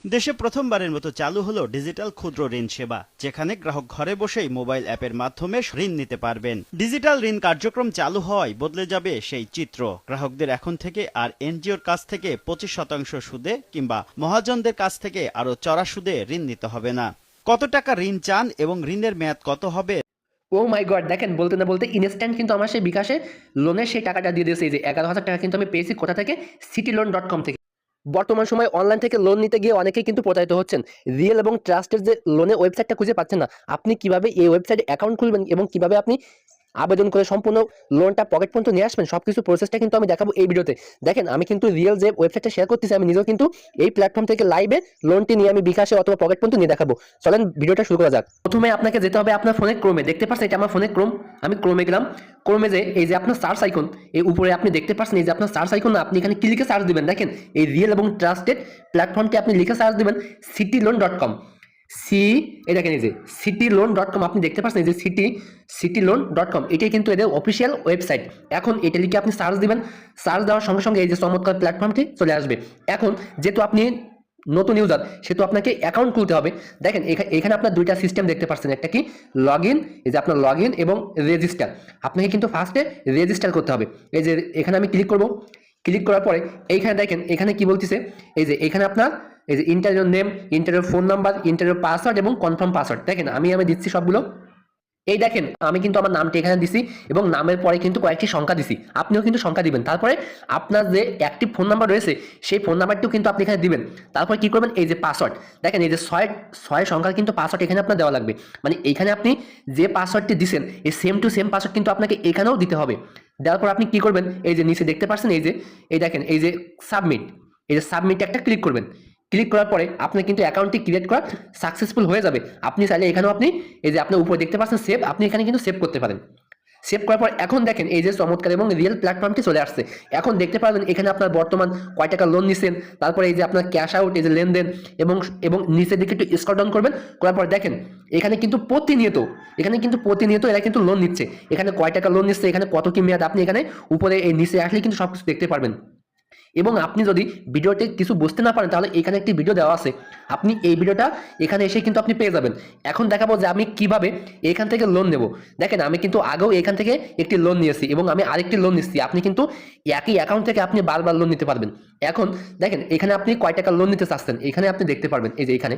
দেশে প্রথমবারের মতো চালু হলো ডিজিটাল ক্ষুদ্র ঋণ সেবা, যেখানে গ্রাহক ঘরে বসেই মোবাইল অ্যাপের মাধ্যমে ঋণ নিতে পারবেন। ডিজিটাল ঋণ কার্যক্রম চালু হওয়ায় বদলে যাবে সেই চিত্র। গ্রাহকদের এখন থেকে আর এনজিওর কাছ থেকে 25% সুদে কিংবা মহাজনদের কাছ থেকে আরো চড়া সুদে ঋণ নিতে হবে না। কত টাকা ঋণ চান এবং ঋণের মেয়াদ কত হবে? ও মাই গড, দেখেন বলতে না বলতে ইনস্ট্যান্ট কিন্তু আমার সেই বিকাশে লোনের সেই টাকাটা দিয়ে দিয়েছে। এই যে 11,000 টাকা কিন্তু আমি পেয়েছি কোথা থেকে? cityloan.com থেকে। বর্তমান সময় অনলাইন থেকে লোন নিতে গিয়ে অনেকেই কিন্তু প্রতারিত হচ্ছেন। রিয়েল এবং ট্রাস্টের যে লোনের ওয়েবসাইটটা খুঁজে পাচ্ছেন না। আপনি কিভাবে এই ওয়েবসাইটে অ্যাকাউন্ট খুলবেন এবং কিভাবে আপনি আবেদন করে সম্পূর্ণ লোনটা পকেট পর্যন্ত নিয়ে আসবেন, সবকিছু প্রসেসটা কিন্তু আমি দেখাবো এই ভিডিওতে। দেখেন আমি কিন্তু রিয়েল যে ওয়েবসাইটটা শেয়ার করতেছি, আমি নিজেও কিন্তু এই প্ল্যাটফর্ম থেকে লাইভে লোনটি নিয়ে আমি বিকাশে অথবা পকেট পর্যন্ত নিয়ে দেখাবো। চলেন ভিডিওটা শুরু করা যাক। প্রথমে আপনাকে যেতে হবে আপনার ফোনে ক্রোমে। দেখতে পাচ্ছেন এটা আমার ফোনে ক্রোম। আমি ক্রোমে গেলাম। ক্রোমে যে এই যে আপনার সার্চ আইকন, এই উপরে আপনি দেখতে পাচ্ছেন এই যে আপনার সার্চ আইকন, না আপনি এখানে কি লিখে সার্চ দিবেন, দেখেন এই রিয়েল এবং ট্রাস্টেড প্ল্যাটফর্মটি আপনি লিখে সার্চ দিবেন cityloan.com। এই দেখেন এই যে cityloan.com, আপনি দেখতে পাচ্ছেন এই যে cityloan.com, এটাই কিন্তু এদের অফিসিয়াল ওয়েবসাইট। এখন এটা লিখে আপনি সার্চ দিবেন। সার্চ দেওয়ার সঙ্গে সঙ্গে এই যে চমৎকার প্ল্যাটফর্মটি চলে আসবে। এখন যেহেতু আপনি নতুন ইউজার, সেহেতু আপনাকে অ্যাকাউন্ট খুলতে হবে। দেখেন এখানে আপনার দুইটা সিস্টেম দেখতে পাচ্ছেন, একটা কি লগ ইন, এই যে আপনার লগ ইন এবং রেজিস্টার। আপনাকে কিন্তু ফার্স্টে রেজিস্টার করতে হবে। এই যে এখানে আমি ক্লিক করব। ক্লিক করার পরে এইখানে দেখেন এখানে কি বলতেছে, এই যে এখানে আপনার এই যে interview name, interview phone number, interview password এবং কনফার্ম পাসওয়ার্ড। দেখেন আমি দিচ্ছি সবগুলো। এই দেখেন আমি কিন্তু আমার নামটি এখানে দিছি এবং নামের পরে কিন্তু কয়েকটি সংখ্যা দিছি। আপনিও কিন্তু সংখ্যা দিবেন। তারপরে আপনার যে অ্যাক্টিভ ফোন নাম্বার রয়েছে সেই ফোন নাম্বারটিও কিন্তু আপনি এখানে দিবেন। তারপর কি করবেন, এই যে পাসওয়ার্ড, দেখেন এই যে ছয় সংখ্যার কিন্তু পাসওয়ার্ড এখানে আপনার দেওয়া লাগবে। মানে এখানে আপনি যে পাসওয়ার্ডটি দিচ্ছেন এই সেম টু সেম পাসওয়ার্ড কিন্তু আপনাকে এখানেও দিতে হবে। দেওয়ার পর আপনি কি করবেন, এই যে নিচে দেখতে পাচ্ছেন এই যে এই দেখেন এই যে সাবমিট, এই যে সাবমিট একটা ক্লিক করবেন। ক্লিক করার পরে আপনার কিন্তু অ্যাকাউন্টটি ক্রিয়েট করা সাকসেসফুল হয়ে যাবে। আপনি চাইলে এখানেও আপনি এই যে আপনার উপরে দেখতে পাচ্ছেন সেভ, আপনি এখানে কিন্তু সেভ করতে পারেন। সেভ করার পর এখন দেখেন এই যে চমৎকার এবং রিয়েল প্ল্যাটফর্মটি চলে আসছে। এখন দেখতে পারবেন এখানে আপনার বর্তমান কয় টাকা লোন নিচ্ছেন, তারপরে এই যে আপনার ক্যাশ আউট, এই যে লেনদেন এবং এবং নিচের দিকে একটু স্ক্রল ডাউন করবেন। করার পর দেখেন এখানে কিন্তু প্রতিনিয়ত এরা কিন্তু লোন নিচ্ছে। এখানে কয় টাকা লোন নিচ্ছে, এখানে কত কি মেয়াদ, আপনি এখানে উপরে এই নিচে আসলে কিন্তু সবকিছু দেখতে পারবেন। এবং আপনি যদি ভিডিওতে কিছু বুঝতে না পারেন তাহলে এখানে একটি ভিডিও দেওয়া আছে, আপনি এই ভিডিওটা এখানে এসে কিন্তু আপনি পেয়ে যাবেন। এখন দেখাবো যে আমি কিভাবে এখান থেকে লোন নেব। দেখেন আমি কিন্তু আগেও এখান থেকে একটি লোন নিয়েছি এবং আমি আরেকটি লোন নিচ্ছি। আপনি কিন্তু একই অ্যাকাউন্ট থেকে আপনি বারবার লোন নিতে পারবেন। এখন দেখেন এখানে আপনি কয় টাকা লোন নিতে চাচ্ছেন এখানে আপনি দেখতে পারবেন, এই যে এখানে।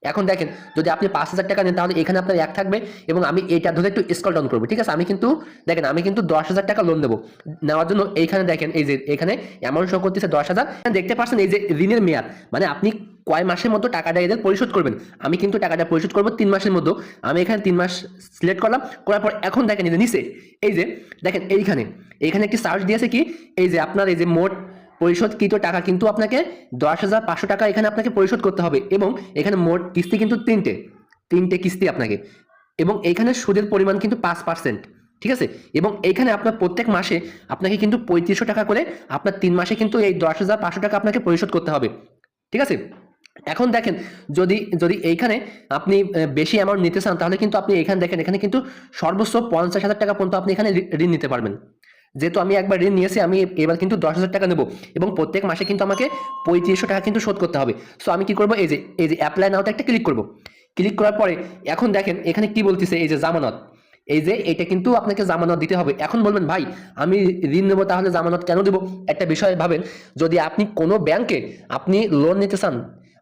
এখন দেখেন যদি আপনি 5,000 টাকা নেন তাহলে এখানে আপনার এক থাকবে এবং আমি এটা ধরে একটু স্ক্রল ডাউন করবো, ঠিক আছে। আমি কিন্তু দেখেন আমি কিন্তু 10,000 টাকা লোন নেবো। নেওয়ার জন্য এইখানে দেখেন এই যে এখানে অ্যামাউন্ট শো করতেছে 10,000। দেখতে পাচ্ছেন এই যে ঋণের মেয়াদ, মানে আপনি কয় মাসের মধ্যে টাকাটা এদের পরিশোধ করবেন। আমি কিন্তু টাকাটা পরিশোধ করবো 3 মাসের মধ্যে। আমি এখানে 3 মাস সিলেক্ট করলাম। করার পর এখন দেখেন এই যে নিচে এই যে দেখেন এইখানে একটি সার্চ দিয়েছে কি, এই যে আপনার এই যে মোট পরিশোধকৃত টাকা কিন্তু আপনাকে 10,500 টাকা এখানে আপনাকে পরিশোধ করতে হবে এবং এখানে মোট কিস্তি কিন্তু তিনটে কিস্তি আপনাকে, এবং এইখানে সুদের পরিমাণ কিন্তু 5%, ঠিক আছে। এবং এইখানে আপনার প্রত্যেক মাসে আপনাকে কিন্তু 3500 টাকা করে আপনার 3 মাসে কিন্তু এই 10,500 টাকা আপনাকে পরিশোধ করতে হবে, ঠিক আছে। এখন দেখেন যদি যদি এইখানে আপনি বেশি অ্যামাউন্ট নিতে চান তাহলে কিন্তু আপনি এখানে দেখেন এখানে কিন্তু সর্বোচ্চ 50,000 টাকা পর্যন্ত আপনি এখানে ঋণ নিতে পারবেন। যেহেতু আমি একবার ঋণ নিয়েছি, আমি এবার কিন্তু 10,000 টাকা নেবো এবং প্রত্যেক মাসে কিন্তু আমাকে 3500 টাকা কিন্তু শোধ করতে হবে। সো আমি কি করবো, এই যে অ্যাপ্লাই নাওতে একটা ক্লিক করবো। ক্লিক করার পরে এখন দেখেন এখানে কি বলতেছে, এই যে জামানত, এই যে এটা কিন্তু আপনাকে জামানত দিতে হবে। এখন বলবেন ভাই আমি ঋণ নেবো তাহলে জামানত কেন দেবো? একটা বিষয় ভাবেন, যদি আপনি কোনো ব্যাংকে আপনি লোন নিতে চান,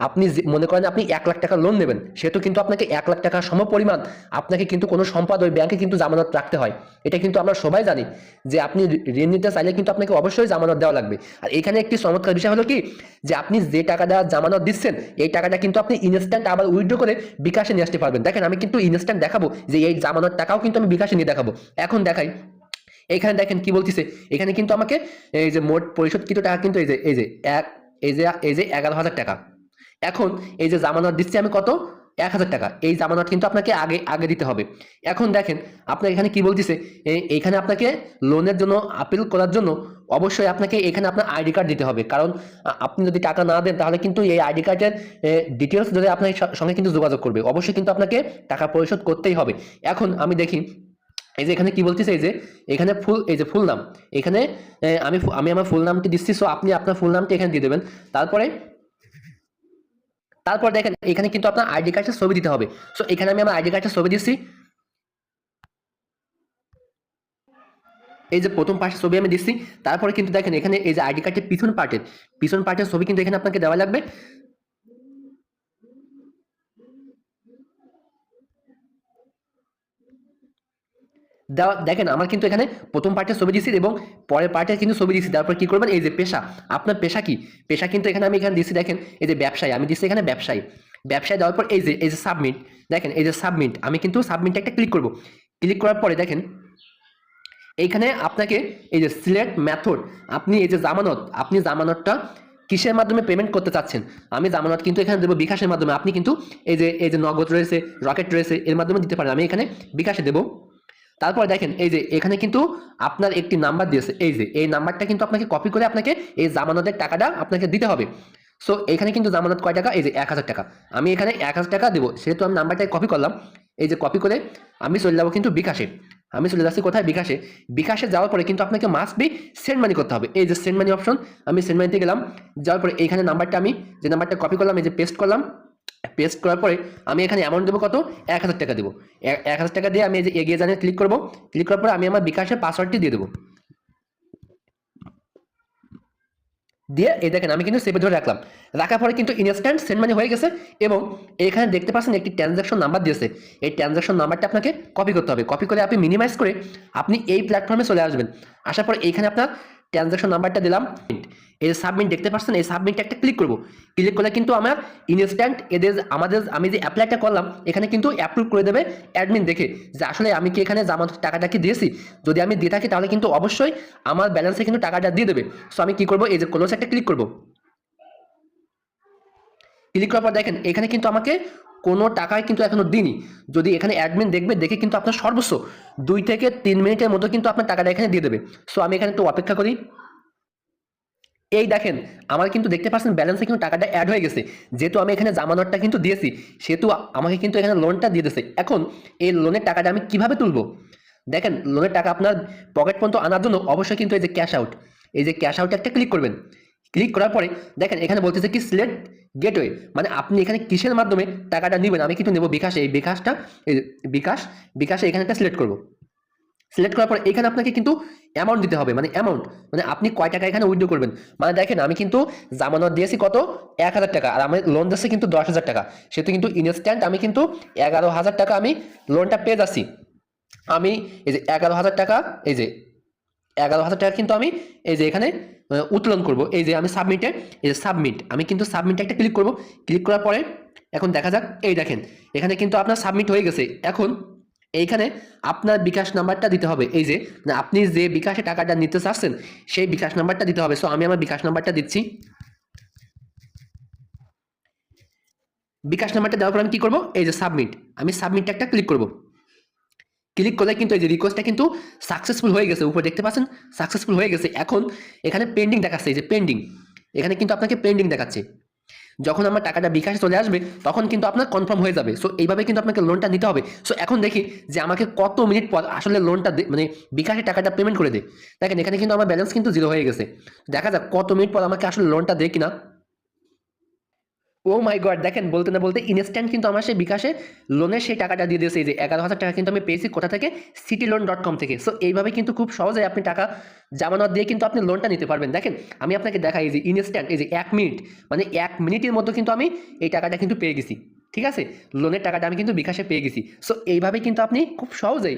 আপনি মনে করেন আপনি 1,00,000 টাকা লোন নেবেন, সেহেতু কিন্তু আপনাকে 1,00,000 টাকা সমপরিমাণ আপনাকে কিন্তু কোনো সম্পদ ওই ব্যাংকে কিন্তু জামানত রাখতে হয়। এটা কিন্তু আমরা সবাই জানি যে আপনি ঋণ নিতে চাইলে কিন্তু আপনাকে অবশ্যই জামানত দেওয়া লাগবে। আর এখানে একটি চমৎকার বিষয় হলো কি, যে আপনি যে টাকা দেওয়ার জামানত দিচ্ছেন এই টাকাটা কিন্তু আপনি ইনস্ট্যান্ট আবার উইথড্র করে বিকাশে নিয়ে আসতে পারবেন। দেখেন আমি কিন্তু ইনস্ট্যান্ট দেখাবো যে এই জামানত টাকাও কিন্তু আমি বিকাশে নিয়ে দেখাবো। এখন দেখাই, এখানে দেখেন কি বলতেছে, এখানে কিন্তু আমাকে এই যে মোট পরিশোধকৃত টাকা কিন্তু এই যে 11,000 টাকা। এখন এই যে জামানত দিচ্ছি আমি কত, 1,000 টাকা। এই জামানত কিন্তু আপনাকে আগে দিতে হবে। এখন দেখেন আপনার এখানে কি বলতেছে, এইখানে আপনাকে লোনের জন্য আপিল করার জন্য অবশ্যই আপনাকে এখানে আপনার আইডি কার্ড দিতে হবে, কারণ আপনি যদি টাকা না দেন তাহলে কিন্তু এই আইডি কার্ডের ডিটেলস যদি আপনার সঙ্গে কিন্তু যোগাযোগ করবে, অবশ্যই কিন্তু আপনাকে টাকা পরিশোধ করতেই হবে। এখন আমি দেখি এই যে এখানে কি বলতেছে, এই যে এখানে ফুল নাম, এখানে আমি আমার ফুল নামটি দিচ্ছি। সো আপনি আপনার ফুল নামটি এখানে দিয়ে দেবেন। তারপর দেখেন এখানে কিন্তু আপনার আইডি কার্ডের ছবি দিতে হবে। সো এখানে আমি আমার আইডি কার্ডের ছবি দিচ্ছি। এই যে প্রথম পাশের ছবি আমি দিচ্ছি। তারপরে কিন্তু দেখেন এখানে এই যে আইডি কার্ডের পিছন পার্টের ছবি কিন্তু এখানে আপনাকে দেওয়া লাগবে। দেখেন আমার কিন্তু এখানে প্রথম পার্টের ছবি দিচ্ছি এবং পরের পার্টের কিন্তু ছবি দিচ্ছি। তারপর কি করবেন, এই যে পেশা, আপনার পেশা কি, পেশা কিন্তু এখানে আমি এখানে দিচ্ছি। দেখেন এই যে ব্যবসায়ী, আমি দিচ্ছি এখানে ব্যবসায়ী দেওয়ার পর এই যে সাবমিট, দেখেন এই যে সাবমিট, আমি কিন্তু সাবমিটে একটা ক্লিক করব। ক্লিক করার পরে দেখেন এইখানে আপনাকে এই যে সিলেক্ট মেথড, আপনি এই যে জামানত, আপনি জামানতটা কিসের মাধ্যমে পেমেন্ট করতে চাচ্ছেন। আমি জামানত কিন্তু এখানে দেবো বিকাশের মাধ্যমে। আপনি কিন্তু এই যে নগদ রয়েছে, রকেট রয়েছে, এর মাধ্যমে দিতে পারেন। আমি এখানে বিকাশে দেবো। তারপর দেখেন এই যে এখানে কিন্তু আপনার একটি নাম্বার দিয়েছে, এই যে এই নাম্বারটা কিন্তু আপনাকে কপি করে আপনাকে এই জামানতের টাকাটা আপনাকে দিতে হবে। সো এখানে কিন্তু জামানত কয় টাকা, এই যে 1000 টাকা, আমি এখানে 1000 টাকা দেবো। সেহেতু আমি নাম্বারটাই কপি করলাম। এই যে কপি করে আমি চলে যাবো কিন্তু বিকাশে। আমি চলে যাচ্ছি কোথায়, বিকাশে যাওয়ার পরে কিন্তু আপনাকে মাস্ট বি সেন্ড মানি করতে হবে। এই যে সেন্ড মানি অপশন, আমি সেন্ড মানিতে গেলাম। যাওয়ার পরে এইখানে নাম্বারটা, আমি যে নাম্বারটা কপি করলাম, এই যে পেস্ট করলাম। পেস্ট করার পরে আমি এখানে অ্যামাউন্ট দেবো কত, 1000 টাকা দেবো। 1000 টাকা দিয়ে আমি এই যে এগিয়ে জানিয়ে ক্লিক করবো। ক্লিক করার পরে আমি আমার বিকাশের পাসওয়ার্ডটি দিয়ে দেবো। দিয়ে এই দেখেন আমি কিন্তু সেভে ধরে রাখলাম। রাখার পরে কিন্তু ইনস্ট্যান্ট সেন্ড মানি হয়ে গেছে। এবং এখানে দেখতে পাচ্ছেন একটি ট্রানজাকশন নাম্বার দিয়েছে। এই ট্রানজাকশন নাম্বারটা আপনাকে কপি করতে হবে। কপি করে আপনি মিনিমাইজ করে আপনি এই প্ল্যাটফর্মে চলে আসবেন। আসার পর এইখানে আপনার ট্রানজাকশন নাম্বারটা দিলাম। এই যে সাবমিট দেখতে পাচ্ছেন, এই সাবমিটটা একটা ক্লিক করব। ক্লিক করলে কিন্তু আমার ইনস্ট্যান্ট আমি যে অ্যাপ্লাইটা করলাম এখানে কিন্তু অ্যাপ্রুভ করে দেবে অ্যাডমিন দেখে যে আসলে আমি কি এখানে জামানত টাকাটা কি দিয়েছি। যদি আমি দিয়ে থাকি তাহলে কিন্তু অবশ্যই আমার ব্যালেন্সে কিন্তু টাকাটা দিয়ে দেবে। সো আমি কি করব, এই যে ক্লোজ একটা ক্লিক করব। ক্লিক করার পর দেখেন এখানে কিন্তু আমাকে কোনো টাকায় কিন্তু এখনো দিইনি। যদি এখানে অ্যাডমিন দেখবে, দেখে কিন্তু আপনার সর্বোচ্চ 2 থেকে 3 মিনিটের মধ্যে কিন্তু আপনার টাকাটা এখানে দিয়ে দেবে। সো আমি এখানে একটু অপেক্ষা করি। এই দেখেন আমার কিন্তু দেখতে পাচ্ছেন ব্যালেন্সে কিন্তু টাকাটা অ্যাড হয়ে গেছে। যেহেতু আমি এখানে জামানতটা কিন্তু দিয়েছি, সেহেতু আমাকে কিন্তু এখানে লোনটা দিয়ে দিয়েছে। এখন এই লোনের টাকাটা আমি কিভাবে তুলবো, দেখেন লোনের টাকা আপনার পকেট পর্যন্ত আনার জন্য অবশ্যই কিন্তু এই যে ক্যাশ আউট, এই যে ক্যাশ আউটে একটা ক্লিক করবেন। ক্লিক করার পরে দেখেন এখানে বলতেছে কি সিলেক্ট গেটওয়ে, মানে আপনি এখানে কিসের মাধ্যমে টাকাটা নেবেন। আমি কিন্তু নেব বিকাশে। এই বিকাশটা, এই বিকাশে এখানে একটা সিলেক্ট করব। সিলেক্ট করার পর এখানে আপনাকে কিন্তু অ্যামাউন্ট দিতে হবে, মানে আপনি কয় টাকা এখানে উইথড্র করবেন। মানে দেখেন আমি কিন্তু জামানত দিয়েছি কত, 1000 টাকা, আর আমার লোন দিচ্ছে কিন্তু 10,000 টাকা। সেহেতু কিন্তু ইনস্ট্যান্ট আমি কিন্তু 11,000 টাকা আমি লোনটা পেয়ে যাচ্ছি। আমি এই যে 11,000 টাকা, এই যে 11,000 টাকা কিন্তু আমি এই যে এখানে উত্তোলন করব। এই যে আমি সাবমিটে, এই যে সাবমিট, আমি কিন্তু সাবমিটে একটা ক্লিক করব। ক্লিক করার পরে এখন দেখা যাক, এই দেখেন এখানে কিন্তু আপনার সাবমিট হয়ে গেছে। এখন এইখানে আপনার বিকাশ নাম্বারটা দিতে হবে। এই যে আপনি যে বিকাশে টাকাটা নিতে চাচ্ছেন সেই বিকাশ নাম্বারটা দিতে হবে। সো আমি আমার বিকাশ নাম্বারটা দিচ্ছি। বিকাশ নাম্বারটা দেওয়ার পর আমি কি করব, এই যে সাবমিট, আমি সাবমিটটা একটা ক্লিক করব। ক্লিক করলে কিন্তু এই যে রিকোয়েস্টটা কিন্তু সাকসেসফুল হয়ে গেছে, উপরে দেখতে পাচ্ছেন সাকসেসফুল হয়ে গেছে। এখন এখানে পেন্ডিং দেখাচ্ছে, এই যে পেন্ডিং, এখানে কিন্তু আপনাকে পেন্ডিং দেখাচ্ছে। যখন আমার টাকাটা বিকাশে চলে আসবে তখন কিন্তু আপনার কনফার্ম হয়ে যাবে। সো এইভাবে কিন্তু আপনাকে লোনটা নিতে হবে। সো এখন দেখি যে আমাকে কত মিনিট পর আসলে লোনটা মানে বিকাশে টাকাটা পেমেন্ট করে দেয়। দেখেন এখানে কিন্তু আমার ব্যালেন্স কিন্তু 0 হয়ে গেছে। দেখা যাক কত মিনিট পর আমাকে আসলে লোনটা দেয় কিনা। ও মাই গড, দেখেন বলতে না বলতে ইনস্ট্যান্ট কিন্তু আমার সেই বিকাশে লোনের সেই টাকাটা দিয়ে দিয়েছে। এই যে 11,000 টাকা কিন্তু আমি পেয়েছি কোথা থেকে, cityloan.com থেকে। সো এইভাবে কিন্তু খুব সহজে আপনি টাকা জামানত দিয়ে কিন্তু আপনি লোনটা নিতে পারবেন। দেখেন আমি আপনাকে দেখাই, এই যে ইনস্ট্যান্ট, এই যে 1 মিনিট, মানে 1 মিনিটের মধ্যে কিন্তু আমি এই টাকাটা কিন্তু পেয়ে গেছি। ঠিক আছে, লোনের টাকাটা আমি কিন্তু বিকাশে পেয়ে গেছি। সো এইভাবে কিন্তু আপনি খুব সহজেই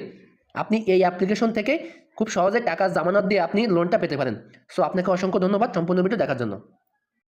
আপনি এই অ্যাপ্লিকেশন থেকে খুব সহজে টাকা জামানত দিয়ে আপনি লোনটা পেতে পারেন। সো আপনাকে অসংখ্য ধন্যবাদ সম্পূর্ণ ভিডিও দেখার জন্য।